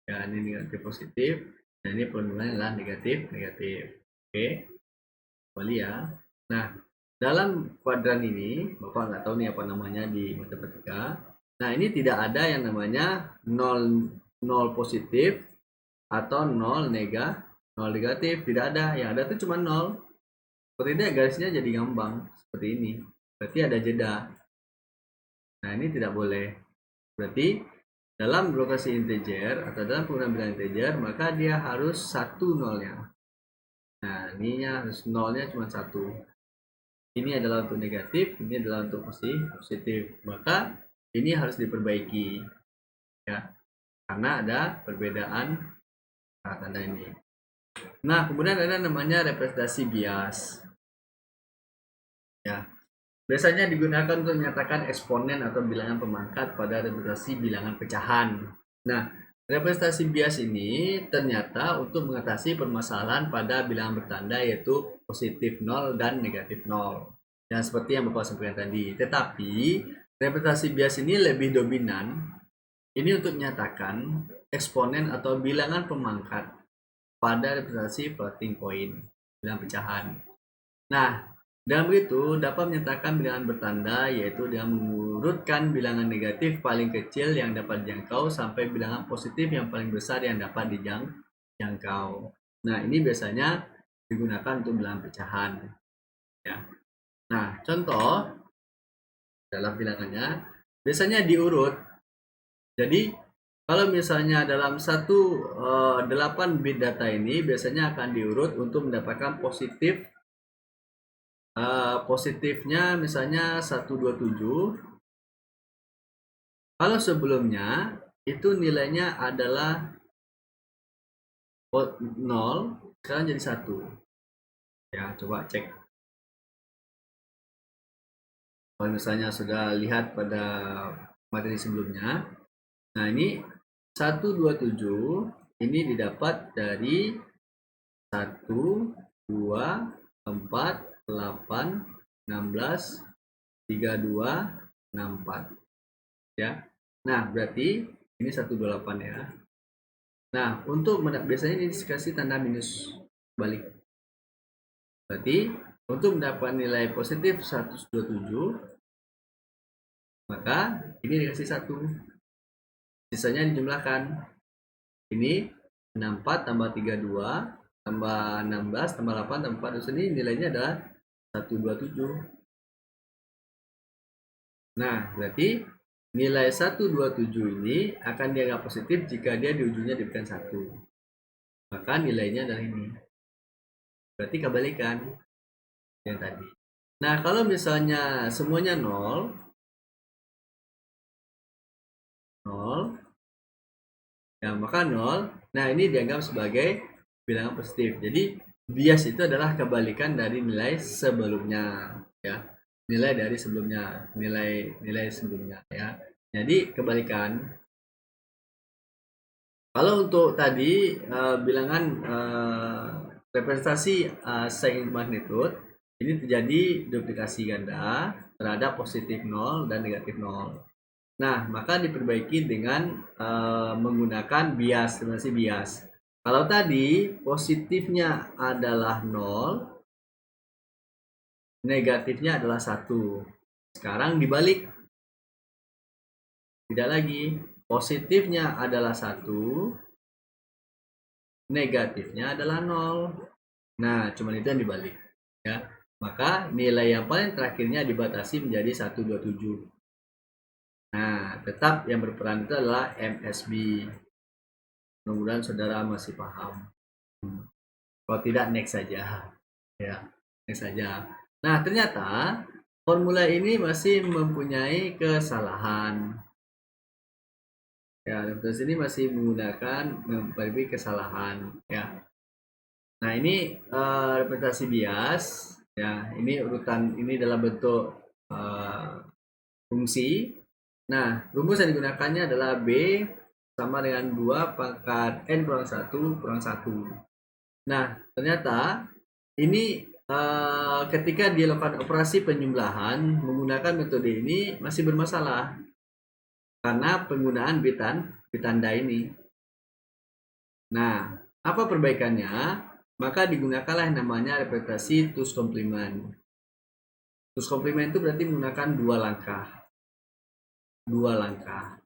ya ini negatif positif, dan ini dominannya adalah negatif. Oke, kembali ya. Nah, dalam kuadran ini, Bapak nggak tahu nih apa namanya di matematika. Nah, ini tidak ada yang namanya 0 positif atau 0 negatif, tidak ada. Yang ada itu cuma 0. Seperti ini garisnya jadi ngambang seperti ini. Berarti ada jeda. Nah, ini tidak boleh. Berarti dalam lokasi integer atau dalam penggunaan bilangan integer, maka dia harus 1 nolnya. Nah, ininya harus nolnya cuma 1. Ini adalah untuk negatif, ini adalah untuk positif. Maka ini harus diperbaiki. Ya. Karena ada perbedaan tanda ini. Nah, kemudian ada namanya representasi bias. Ya, biasanya digunakan untuk menyatakan eksponen atau bilangan pemangkat pada representasi bilangan pecahan. Nah, representasi bias ini ternyata untuk mengatasi permasalahan pada bilangan bertanda yaitu positif 0 dan negatif 0. Dan seperti yang Bapak sampaikan tadi. Tetapi, representasi bias ini lebih dominan. Ini untuk menyatakan eksponen atau bilangan pemangkat pada representasi floating point, bilangan pecahan. Nah, dengan begitu dapat menyatakan bilangan bertanda yaitu dengan mengurutkan bilangan negatif paling kecil yang dapat dijangkau sampai bilangan positif yang paling besar yang dapat dijangkau. Nah, ini biasanya digunakan untuk bilangan pecahan. Ya. Nah, contoh dalam bilangannya biasanya diurut. Jadi kalau misalnya dalam 8 bit data ini biasanya akan diurut untuk mendapatkan positifnya misalnya 127. Kalau sebelumnya itu nilainya adalah 0, sekarang jadi 1. Ya, coba cek. Kalau misalnya sudah lihat pada materi sebelumnya. Nah, ini 127 ini didapat dari 1, 2, 4, 8, 16, 32, 64. Ya. Nah, berarti ini 128 ya. Nah, untuk biasanya ini dikasih tanda minus balik. Berarti untuk mendapatkan nilai positif 127, maka ini dikasih 1. Sisanya dijumlahkan. Ini 64 tambah 32 tambah 16 tambah 8 tambah 4. Terus ini nilainya adalah 127. Nah, berarti nilai 127 ini akan dianggap positif jika dia di ujungnya diberikan 1. Maka nilainya adalah ini. Berarti kebalikan yang tadi. Nah, kalau misalnya semuanya 0, ya maka 0. Nah, ini dianggap sebagai bilangan positif. Jadi, bias itu adalah kebalikan dari nilai sebelumnya, ya. Nilai dari sebelumnya, nilai sebelumnya, ya. Jadi, kebalikan. Kalau untuk tadi bilangan representasi sign magnitude ini terjadi duplikasi ganda terhadap positif 0 dan negatif 0. Nah, maka diperbaiki dengan menggunakan bias, representasi bias. Kalau tadi positifnya adalah 0, negatifnya adalah 1. Sekarang dibalik. Tidak lagi. Positifnya adalah 1, negatifnya adalah 0. Nah, cuma itu yang dibalik. Ya. Maka nilai yang paling terakhirnya dibatasi menjadi 127. Nah, tetap yang berperan itu adalah MSB. Mudah-mudahan saudara masih paham. Kalau tidak, next saja. Ya, next saja. Nah, ternyata formula ini masih mempunyai kesalahan. Ya, terus ini masih menggunakan memperbaiki kesalahan. Ya. Nah, ini representasi bias. Ya, ini urutan ini dalam bentuk fungsi. Nah, rumus yang digunakannya adalah B sama dengan 2 pangkat N kurang 1 kurang 1. Nah, ternyata ini ketika dilakukan operasi penjumlahan menggunakan metode ini masih bermasalah karena penggunaan bitanda ini. Nah, apa perbaikannya? Maka digunakanlah yang namanya representasi Two's complement. Two's complement itu berarti menggunakan 2 langkah. 2 langkah.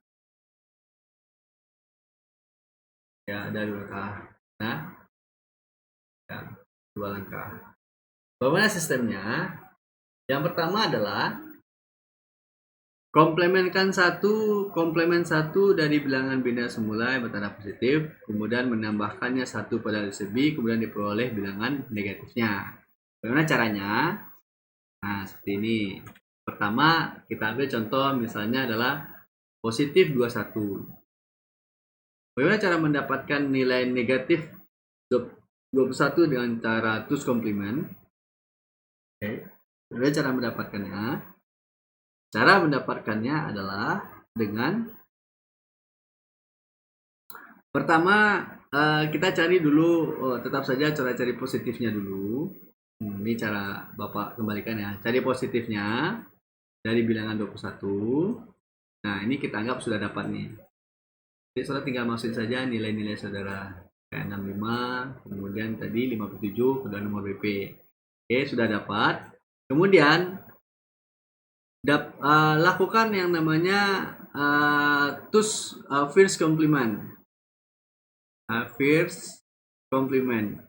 Ya, ada 2 langkah. Nah, ya, 2 langkah. Bagaimana sistemnya? Yang pertama adalah komplemen 1 dari bilangan bina semula yang bertanda positif, kemudian menambahkannya 1 pada LCB, kemudian diperoleh bilangan negatifnya. Bagaimana caranya? Nah, seperti ini. Pertama, kita ambil contoh misalnya adalah positif 21. Bagaimana cara mendapatkan nilai negatif 21 dengan cara Two's complement? Oke. Bagaimana cara mendapatkannya? Cara mendapatkannya adalah dengan pertama kita cari dulu, tetap saja cara cari positifnya dulu. Ini cara Bapak kembalikan ya. Cari positifnya dari bilangan 21. Nah, ini kita anggap sudah dapat nih. Jadi saudara tinggal masukin saja nilai-nilai saudara. Kayak 65, kemudian tadi 57, kemudian nomor BP. Oke, sudah dapat. Kemudian lakukan yang namanya Two's first complement. First complement.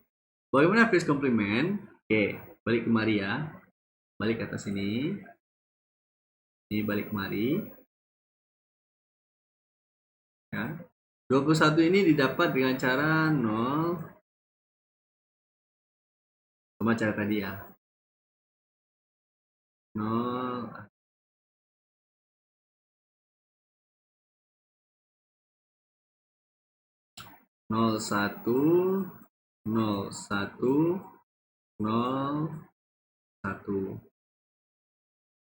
Bagaimana first complement? Oke, balik kemari ya. balik ke atas sini. Ini balik kemari. Ya. 21 ini didapat dengan cara 0 sama cara tadi ya. 0 01 01 01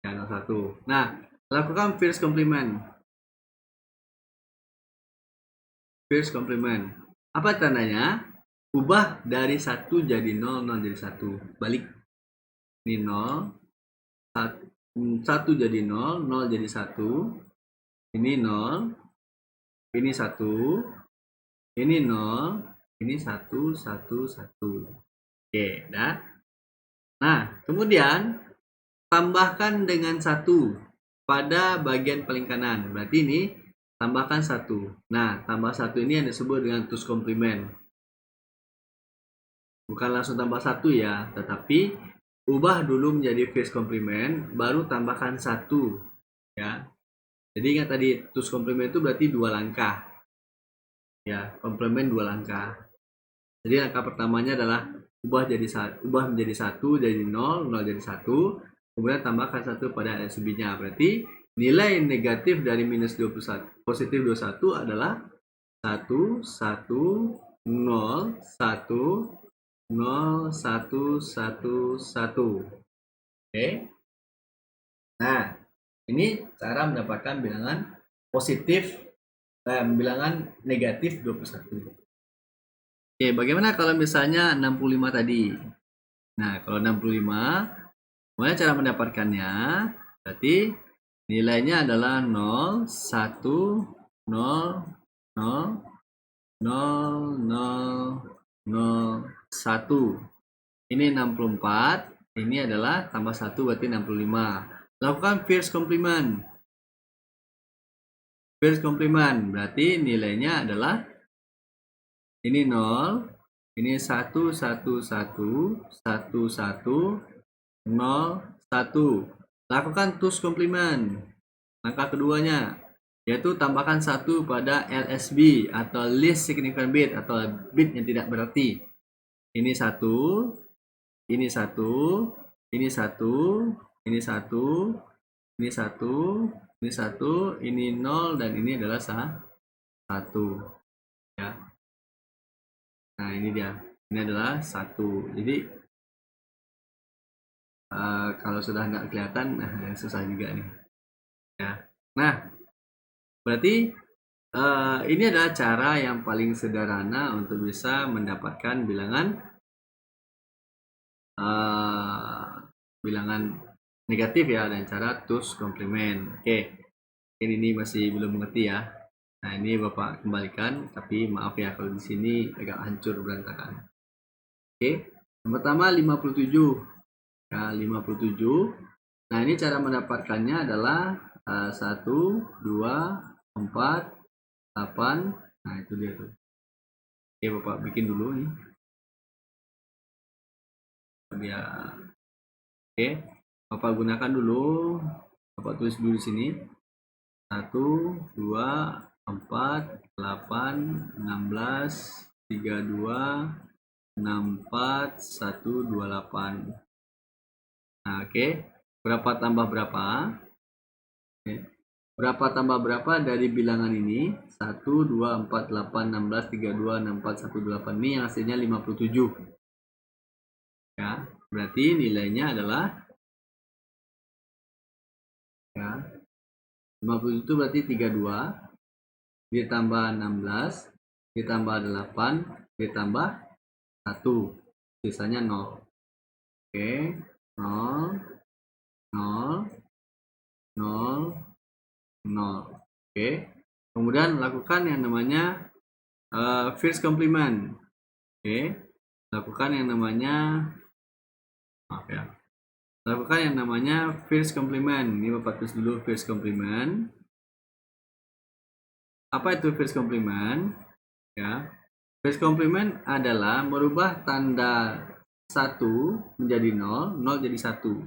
ya, 01. Nah, lakukan first complement. First complement. Apa tandanya? Ubah dari 1 jadi 0, 0 jadi 1. Balik. Ini 0, 1 jadi 0, 0 jadi 1. Ini 0, ini 1, ini 0, ini 1, 1, 1. Oke, dah. Nah, kemudian tambahkan dengan 1 pada bagian paling kanan. Berarti ini tambahkan 1. Nah, tambah 1 ini yang disebut dengan tus komplement. Bukan langsung tambah 1 ya, tetapi ubah dulu menjadi first complement, baru tambahkan 1 ya. Jadi ingat tadi tus komplement itu berarti 2 langkah. Ya, komplement 2 langkah. Jadi langkah pertamanya adalah ubah menjadi 1 jadi 0, 0 jadi 1, kemudian tambahkan 1 pada LCB-nya. Berarti nilai negatif dari minus 21 positif 21 adalah 1 1 0 1 0 1 1 1. Oke. Nah, ini cara mendapatkan bilangan positif bilangan negatif 21. Oke, bagaimana kalau misalnya 65 tadi? Nah, kalau 65, gimana cara mendapatkannya? Berarti nilainya adalah 0, 1, 0, 0, 0, 0, 0, 1. Ini 64, ini adalah tambah 1 berarti 65. Lakukan first complement. First complement berarti nilainya adalah ini 0, ini 1, 1, 1, 1, 1, 0, 1. Lakukan tus complement. Langkah keduanya, yaitu tambahkan 1 pada LSB atau least significant bit atau bit yang tidak berarti. Ini 1, ini 1, ini 1, ini 1, ini 1, ini 1, ini 0, dan ini adalah 1. Ya. Nah, ini dia. Ini adalah 1. Jadi kalau sudah nggak kelihatan, susah juga nih. Ya. Nah, berarti ini adalah cara yang paling sederhana untuk bisa mendapatkan bilangan negatif ya, dengan cara tus komplement. Oke, ini masih belum mengerti ya. Nah, ini Bapak kembalikan, tapi maaf ya kalau di sini agak hancur berantakan. Oke, yang pertama 57. Ya, 57. Nah, ini cara mendapatkannya adalah 1, 2, 4, 8. Nah, itu dia tuh. Oke, Bapak bikin dulu nih. Dia. Oke, Bapak gunakan dulu. Bapak tulis dulu di sini. 1, 2, 4, 8, 16, 32, 64, 128. Nah, oke. Berapa tambah berapa? Oke. Berapa tambah berapa dari bilangan ini? 1, 2, 4, 8, 16, 32, 64, 128. Ini yang hasilnya 57. Ya, berarti nilainya adalah ya 50 itu berarti 32 ditambah 16 ditambah 8 ditambah 1, sisanya 0. Oke, 0, 0, 0, 0. Oke, kemudian lakukan yang namanya first complement. Oke, lakukan yang namanya maaf ya, lakukan yang namanya first complement. Ini Bapak tulis dulu first complement. Apa itu first complement? Ya, first complement adalah merubah tanda 1 menjadi 0, 0 jadi 1.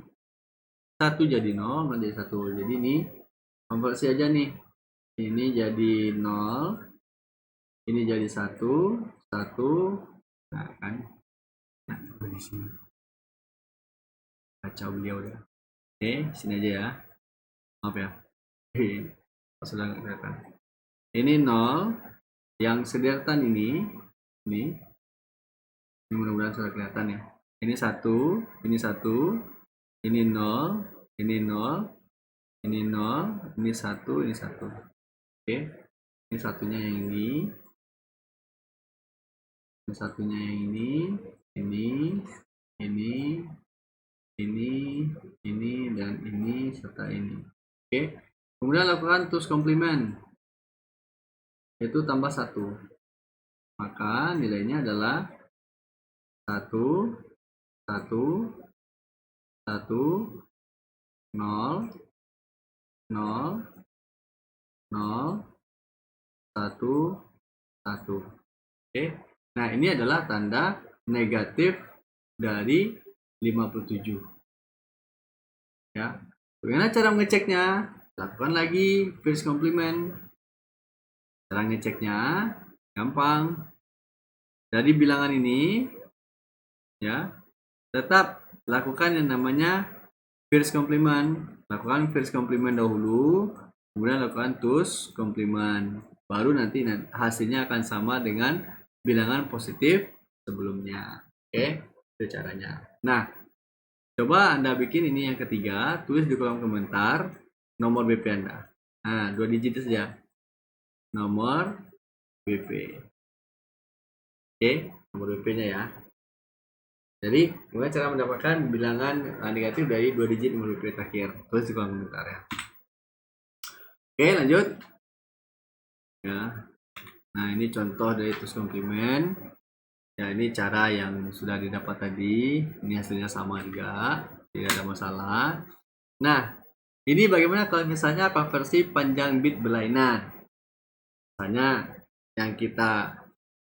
1 jadi 0, 0 jadi 1. Jadi ini konversi aja nih. Ini jadi 0, ini jadi 1, 1. Nah, kan. Nah, di sini. Kacau beliau ya. Oke, sini aja ya. Maaf ya. Sudah nggak kelihatan. Ini 0. Yang sederetan ini mudah-mudahan sudah kelihatan ya. Ini 1, ini 1, ini 0, ini 0, ini 0, ini 1, ini 1. Oke. Ini satunya yang ini satunya yang ini, ini, dan ini, serta ini. Oke. Kemudian lakukan tools komplement, yaitu tambah 1. Maka nilainya adalah 1, 1, 1, 0, 0, 0, 1, 1. Oke. Nah, ini adalah tanda negatif dari 57. Ya. Bagaimana cara mengeceknya? Lakukan lagi first complement. Cara ngeceknya gampang. Dari bilangan ini ya, tetap lakukan yang namanya first complement. Lakukan first complement dahulu, kemudian lakukan tools complement. Baru nanti hasilnya akan sama dengan bilangan positif sebelumnya. Oke, itu caranya. Nah, coba Anda bikin ini yang ketiga, tulis di kolom komentar nomor BP Anda. Nah, 2 digit saja. Nomor BP. Oke, nomor BP-nya ya. Jadi, gimana cara mendapatkan bilangan negatif dari 2 digit nomor BP terakhir? Tulis di kolom komentar ya. Oke, lanjut. Ya. Nah, ini contoh dari tulis komplement. Ya, ini cara yang sudah didapat tadi. Ini hasilnya sama juga, tidak ada masalah. Nah, ini bagaimana kalau misalnya konversi panjang bit berlainan? Misalnya yang kita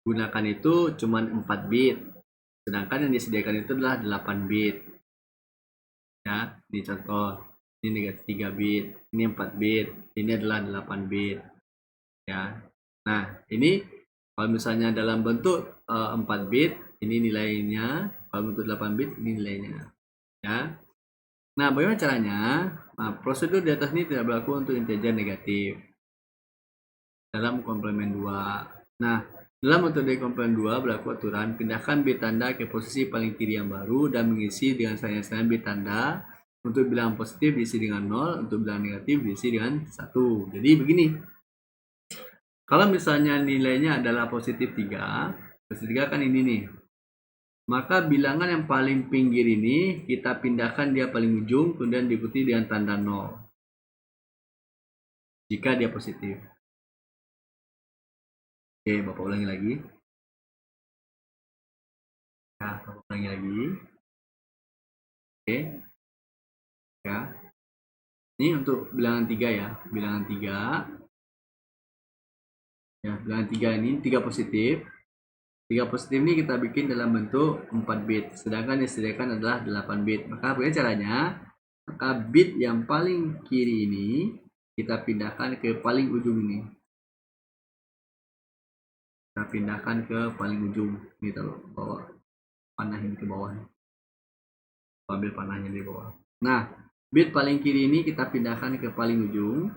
gunakan itu cuma 4 bit, sedangkan yang disediakan itu adalah 8 bit. Ya, ini contoh. Ini negatif 3 bit, ini 4 bit, ini adalah 8 bit. Ya. Nah, ini kalau misalnya dalam bentuk 4 bit, ini nilainya. Kalau bentuk 8 bit, ini nilainya. Ya. Nah, bagaimana caranya? Nah, prosedur di atas ini tidak berlaku untuk integer negatif dalam komplement 2. Nah, dalam metode komplement 2 berlaku aturan pindahkan bit tanda ke posisi paling kiri yang baru dan mengisi dengan salinan bit tanda. Untuk bilangan positif diisi dengan 0, untuk bilangan negatif diisi dengan 1. Jadi begini. Kalau misalnya nilainya adalah positif 3, positif 3 kan ini nih. Maka bilangan yang paling pinggir ini kita pindahkan dia paling ujung, kemudian diikuti dengan tanda 0. Jika dia positif. Oke, Bapak ulangi lagi. Nah, Bapak ulangi lagi. Oke. Ya. Ini untuk bilangan 3 ya. Bilangan 3. Ya, bilangan 3 ini 3 positif. 3 positif ini kita bikin dalam bentuk 4 bit. Sedangkan yang disediakan adalah 8 bit. Maka bagaimana caranya? Maka bit yang paling kiri ini kita pindahkan ke paling ujung ini. Kita pindahkan ke paling ujung. Ini taruh bawah. Panahin ke bawah. Ambil panahnya di bawah. Nah, bit paling kiri ini kita pindahkan ke paling ujung.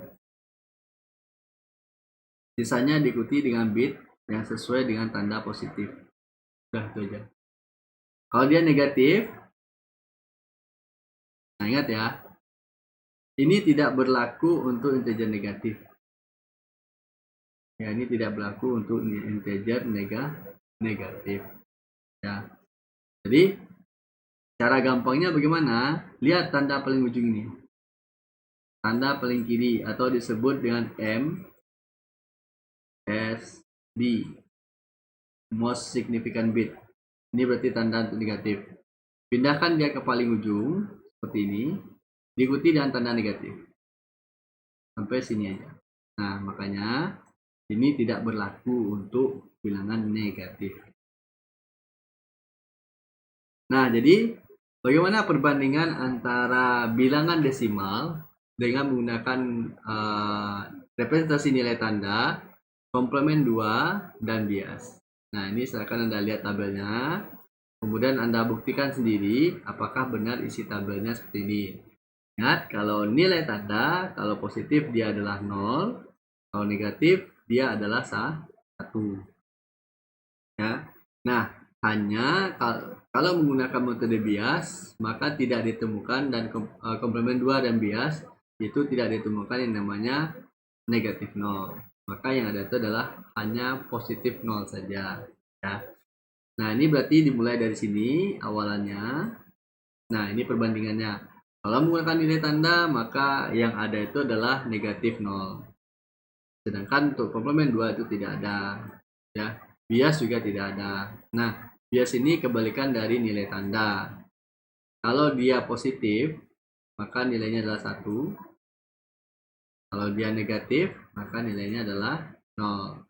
Sisanya diikuti dengan bit yang sesuai dengan tanda positif. Udah, itu aja. Kalau dia negatif, nah ingat ya, ini tidak berlaku untuk integer negatif. Ya, ini tidak berlaku untuk integer negatif. Ya. Jadi, cara gampangnya bagaimana? Lihat tanda paling ujung ini. Tanda paling kiri atau disebut dengan MSB, most significant bit. Ini berarti tanda untuk negatif. Pindahkan dia ke paling ujung seperti ini, diikuti dengan tanda negatif. Sampai sini aja. Nah, makanya ini tidak berlaku untuk bilangan negatif. Nah, jadi Bagaimana perbandingan antara bilangan desimal dengan menggunakan representasi nilai tanda, komplement 2, dan bias. Nah, ini silakan Anda lihat tabelnya. Kemudian Anda buktikan sendiri apakah benar isi tabelnya seperti ini. Ingat, kalau nilai tanda, kalau positif dia adalah 0, kalau negatif dia adalah 1. Ya. Nah, hanya kalau menggunakan metode bias, maka tidak ditemukan dan komplement 2 dan bias itu tidak ditemukan yang namanya negatif 0. Maka yang ada itu adalah hanya positif 0 saja. Ya. Nah, ini berarti dimulai dari sini awalannya. Nah, ini perbandingannya. Kalau menggunakan nilai tanda, maka yang ada itu adalah negatif 0. Sedangkan untuk komplement 2 itu tidak ada. Ya. Bias juga tidak ada. Nah, bias ini kebalikan dari nilai tanda. Kalau dia positif, maka nilainya adalah 1. Kalau dia negatif, maka nilainya adalah 0.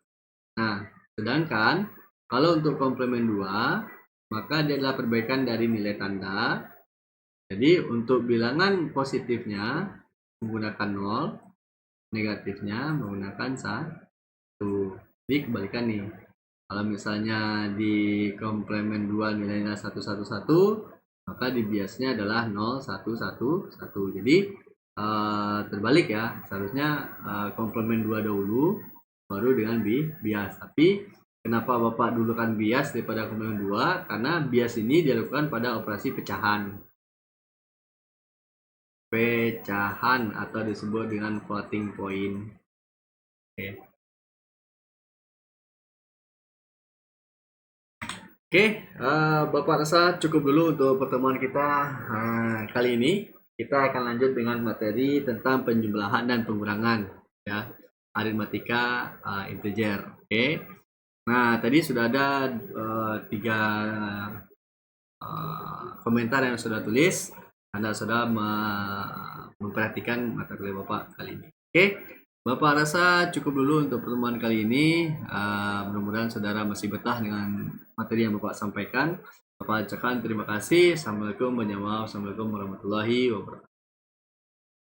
Nah, sedangkan kalau untuk komplement 2, maka dia adalah perbaikan dari nilai tanda. Jadi untuk bilangan positifnya menggunakan 0, negatifnya menggunakan 1. Jadi kebalikan nih. Kalau misalnya di komplement 2 nilainya 111, maka di biasnya adalah 0111. Jadi terbalik ya. Seharusnya komplement 2 dahulu baru dengan bias. Tapi kenapa Bapak dulukan bias daripada komplement 2? Karena bias ini dilakukan pada operasi pecahan. Pecahan atau disebut dengan floating point. Oke. Oke, Bapak rasa cukup dulu untuk pertemuan kita kali ini. Kita akan lanjut dengan materi tentang penjumlahan dan pengurangan, ya, aritmatika integer. Oke. Nah, tadi sudah ada 3 komentar yang sudah tulis. Anda sudah memperhatikan materi Bapak kali ini. Oke. Bapak rasa cukup dulu untuk pertemuan kali ini. Mudah-mudahan saudara masih betah dengan materi yang Bapak sampaikan. Bapak ucapkan terima kasih. Assalamualaikum warahmatullahi wabarakatuh.